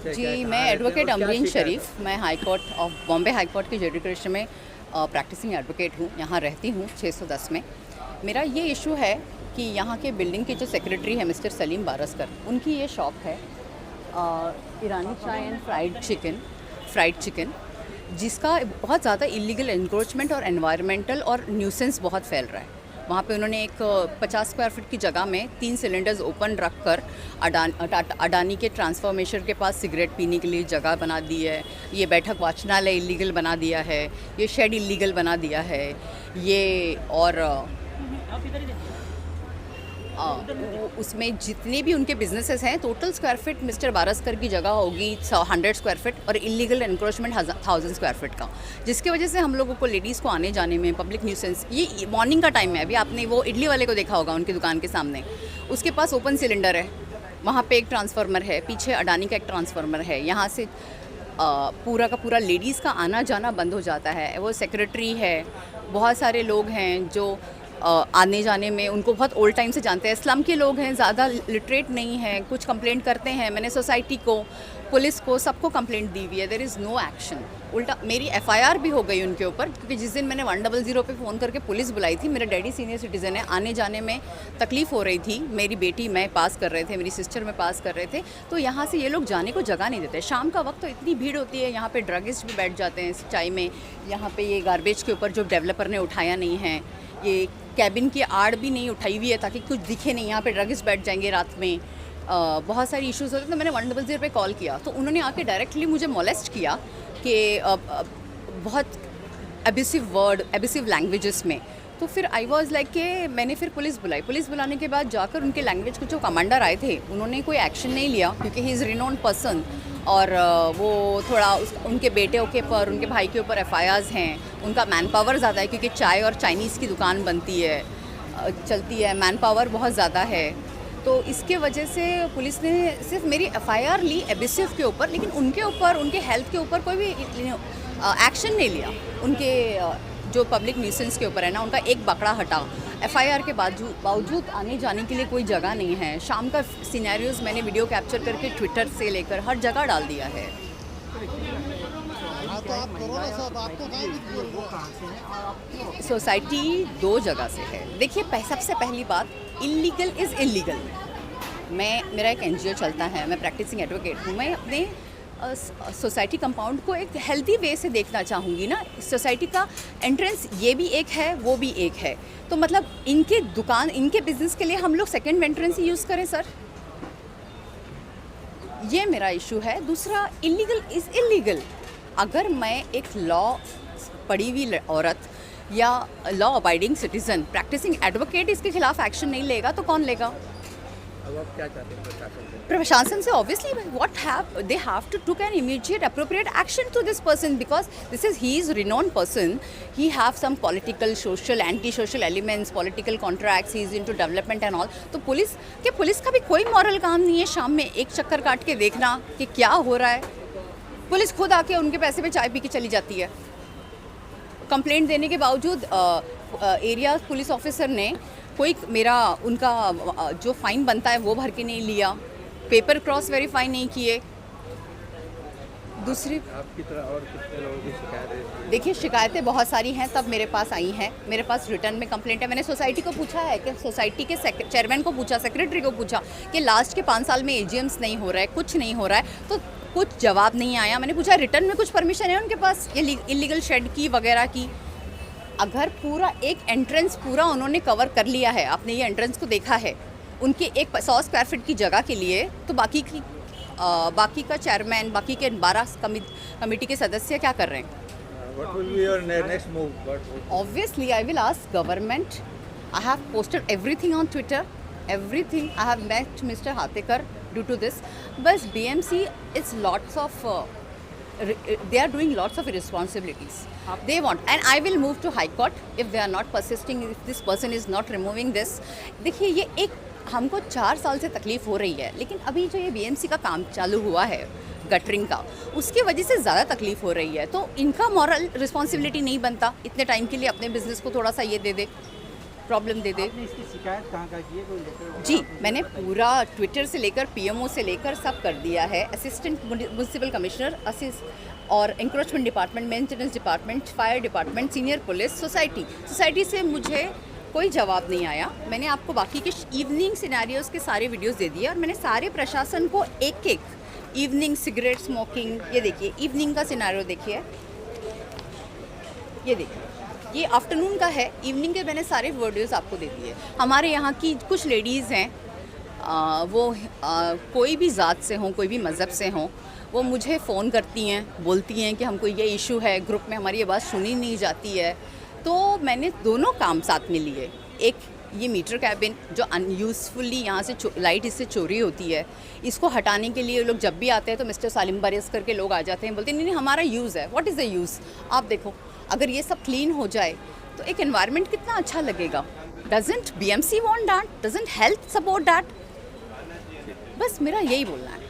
जी, मैं एडवोकेट अमरीन शरीफ, मैं high court of Bombay high court की जुडिशरी में प्रैक्टिसिंग एडवोकेट हूँ। यहाँ रहती हूँ 610 में। मेरा ये इशू है कि यहाँ के बिल्डिंग के जो सेक्रेटरी है मिस्टर सलीम बारस्कर, उनकी ये शॉप है ईरानी चाय एंड फ्राइड चिकन, जिसका बहुत ज़्यादा इलीगल एनक्रोचमेंट और एनवायरमेंटल और न्यूसेंस बहुत फैल रहा है। वहाँ पे उन्होंने एक 50 स्क्वायर फीट की जगह में 3 सिलेंडर्स ओपन रख कर अडानी के ट्रांसफॉर्मेशन के पास सिगरेट पीने के लिए जगह बना दी है। ये बैठक वाचनालय इलीगल बना दिया है, ये शेड इलीगल बना दिया है, ये और उसमें जितने भी उनके बिजनेसेस हैं total square feet mister Baraskar की जगह होगी 100 स्क्वायर फीट और इलीगल एनक्रोचमेंट 1000 स्क्वायर फीट का, जिसकी वजह से हम लोगों को लेडीज़ को आने जाने में पब्लिक न्यूसेंस। ये मॉर्निंग का टाइम है, अभी आपने वो इडली वाले को देखा होगा उनकी दुकान के सामने, उसके पास ओपन सिलेंडर है, वहाँ पे एक ट्रांसफार्मर है, पीछे अडानी का एक ट्रांसफार्मर है। यहाँ से पूरा का पूरा लेडीज़ का आना जाना बंद हो जाता है। वो सेक्रेटरी है, बहुत सारे लोग हैं जो आने जाने में उनको बहुत ओल्ड टाइम से जानते हैं। स्लम के लोग हैं, ज़्यादा लिटरेट नहीं हैं, कुछ कंप्लेंट करते हैं। मैंने सोसाइटी को, पुलिस को, सबको कंप्लेंट दी हुई है, देयर इज़ नो एक्शन। उल्टा मेरी एफआईआर भी हो गई उनके ऊपर, क्योंकि जिस दिन मैंने 100 पे फ़ोन करके पुलिस बुलाई थी, मेरे डैडी सीनियर सिटीज़न है, आने जाने में तकलीफ़ हो रही थी। मेरी बेटी मैं पास कर रहे थे, मेरी सिस्टर में पास कर रहे थे, तो यहाँ से ये लोग जाने को जगह नहीं देते। शाम का वक्त तो इतनी भीड़ होती है, यहाँ पे ड्रगिस्ट भी बैठ जाते हैं चाय में। यहाँ पे ये गार्बेज के ऊपर जो डेवलपर ने उठाया नहीं है, ये कैबिन की आड़ भी नहीं उठाई हुई है ताकि कुछ दिखे नहीं, यहाँ पे ड्रगिस्ट बैठ जाएंगे रात में। बहुत सारी इश्यूज़ होते हैं। तो मैंने 100 पे कॉल किया, तो उन्होंने आके डायरेक्टली मुझे मोलेस्ट किया कि बहुत एबिसिव लैंग्वेजेस में। तो फिर आई वॉज लाइक कि मैंने फिर पुलिस बुलाई। पुलिस बुलाने के बाद जाकर उनके लैंग्वेज के जो कमांडर आए थे उन्होंने कोई एक्शन नहीं लिया, क्योंकि ही इज़ रिनोन्ड पर्सन और वो थोड़ा उनके बेटे के ऊपर, उनके भाई के ऊपर एफआईआर्स हैं। उनका मैन पावर ज़्यादा है, क्योंकि चाय और चाइनीज़ की दुकान बनती है, चलती है, मैन पावर बहुत ज़्यादा है। तो इसके वजह से पुलिस ने सिर्फ मेरी एफआईआर ली एबिसिव के ऊपर, लेकिन उनके ऊपर, उनके हेल्थ के ऊपर कोई भी एक्शन नहीं लिया। उनके जो पब्लिक न्यूसेंस के ऊपर है ना, उनका एक बकरा हटा। एफआईआर के बावजूद आने जाने के लिए कोई जगह नहीं है। शाम का सिनेरियोज मैंने वीडियो कैप्चर करके ट्विटर से लेकर हर जगह डाल दिया है। सोसाइटी 2 जगह से है। देखिए, सबसे पहली बात, इलीगल इज़ इलीगल। मेरा एक एनजीओ चलता है, मैं प्रैक्टिसिंग एडवोकेट हूँ। मैं अपने सोसाइटी कंपाउंड को एक हेल्दी वे से देखना चाहूँगी ना। सोसाइटी का एंट्रेंस ये भी एक है, वो भी एक है, तो मतलब इनके दुकान, इनके बिजनेस के लिए हम लोग सेकंड एंट्रेंस ही यूज़ करें सर? ये मेरा इशू है। दूसरा, इलीगल इज़ इलीगल। अगर मैं एक लॉ पढ़ी हुई औरत या law abiding citizen, practising advocate इसके खिलाफ एक्शन नहीं लेगा तो कौन लेगा? अब आप क्या चाहते हैं प्रशासन से? प्रशासन से obviously they have to took an immediate appropriate action to this person, because he is renowned person. He have some political, social, anti-social elements, political contracts, he is into development and all. तो police का भी कोई moral काम नहीं है शाम में एक चक्कर काट के देखना कि क्या हो रहा है। पुलिस खुद आके उनके पैसे पे चाय पी के चली जाती है। कंप्लेंट देने के बावजूद एरिया पुलिस ऑफिसर ने उनका जो फ़ाइन बनता है वो भर के नहीं लिया, पेपर क्रॉस वेरीफाई नहीं किए। दूसरी, आपकी तरह और कितने लोगों की शिकायतें? देखिए, शिकायतें बहुत सारी हैं, तब मेरे पास आई हैं। मेरे पास रिटर्न में कंप्लेंट है। मैंने सोसाइटी को पूछा है, कि सोसाइटी के चेयरमैन को पूछा, सेक्रेटरी को पूछा कि लास्ट के 5 साल में एजीएम्स नहीं हो रहा है, कुछ नहीं हो रहा है, तो कुछ जवाब नहीं आया। मैंने पूछा रिटर्न में कुछ परमिशन है उनके पास ये इलीगल शेड की वगैरह की? अगर पूरा एक एंट्रेंस पूरा उन्होंने कवर कर लिया है, आपने ये एंट्रेंस को देखा है, उनके एक 100 स्क्वायर फीट की जगह के लिए, तो बाकी का चेयरमैन, बाकी के 12 कमेटी के सदस्य क्या कर रहे हैं? What will be your next move? Obviously, I will ask government. I have posted everything on Twitter. Everything. I have met Mr. Hatekar due to this. But BMC is lots of. They are doing lots of irresponsibilities. They want, and I will move to High Court if they are not persisting. If this person is not removing this. देखिए, ये एक हमको 4 साल से तकलीफ़ हो रही है, लेकिन अभी जो ये BMC का काम चालू हुआ है गटरिंग का, उसकी वजह से ज़्यादा तकलीफ़ हो रही है। तो इनका मॉरल रिस्पॉन्सिबिलिटी नहीं बनता इतने टाइम के लिए अपने बिजनेस को थोड़ा सा ये दे दे। प्रॉब्लम दे दे। आपने इसकी शिकायत कहाँ की है? कोई लेटर जी, मैंने पूरा ट्विटर से लेकर पीएमओ से लेकर सब कर दिया है। असिस्टेंट म्युनिसिपल कमिश्नर, और encroachment department, maintenance department, fire department, senior police, society से मुझे कोई जवाब नहीं आया। मैंने आपको बाकी के इवनिंग सिनेरियोज़ के सारे वीडियोस दे दिए और मैंने सारे प्रशासन को एक एक इवनिंग सिगरेट स्मोकिंग, ये देखिए इवनिंग का सिनेरियो देखिए, ये देखिए ये आफ्टरनून का है, इवनिंग के मैंने सारे वीडियोस आपको दे दिए। हमारे यहाँ की कुछ लेडीज़ हैं, कोई भी ज़ात से हों, कोई भी मज़हब से हों, वो मुझे फ़ोन करती हैं, बोलती हैं कि हमको ये इशू है, ग्रुप में हमारी ये बात सुनी नहीं जाती है। तो मैंने दोनों काम साथ में लिए। एक ये मीटर कैबिन जो अनयूज़फुली यहाँ से लाइट इससे चोरी होती है, इसको हटाने के लिए लोग जब भी आते हैं तो मिस्टर सालिम बारिस करके लोग आ जाते हैं, बोलते हैं नहीं नहीं हमारा यूज़ है। What is the use? आप देखो अगर ये सब क्लीन हो जाए तो एक एनवायरनमेंट कितना अच्छा लगेगा। Doesn't BMC want that? Doesn't health support that? बस मेरा यही बोलना है।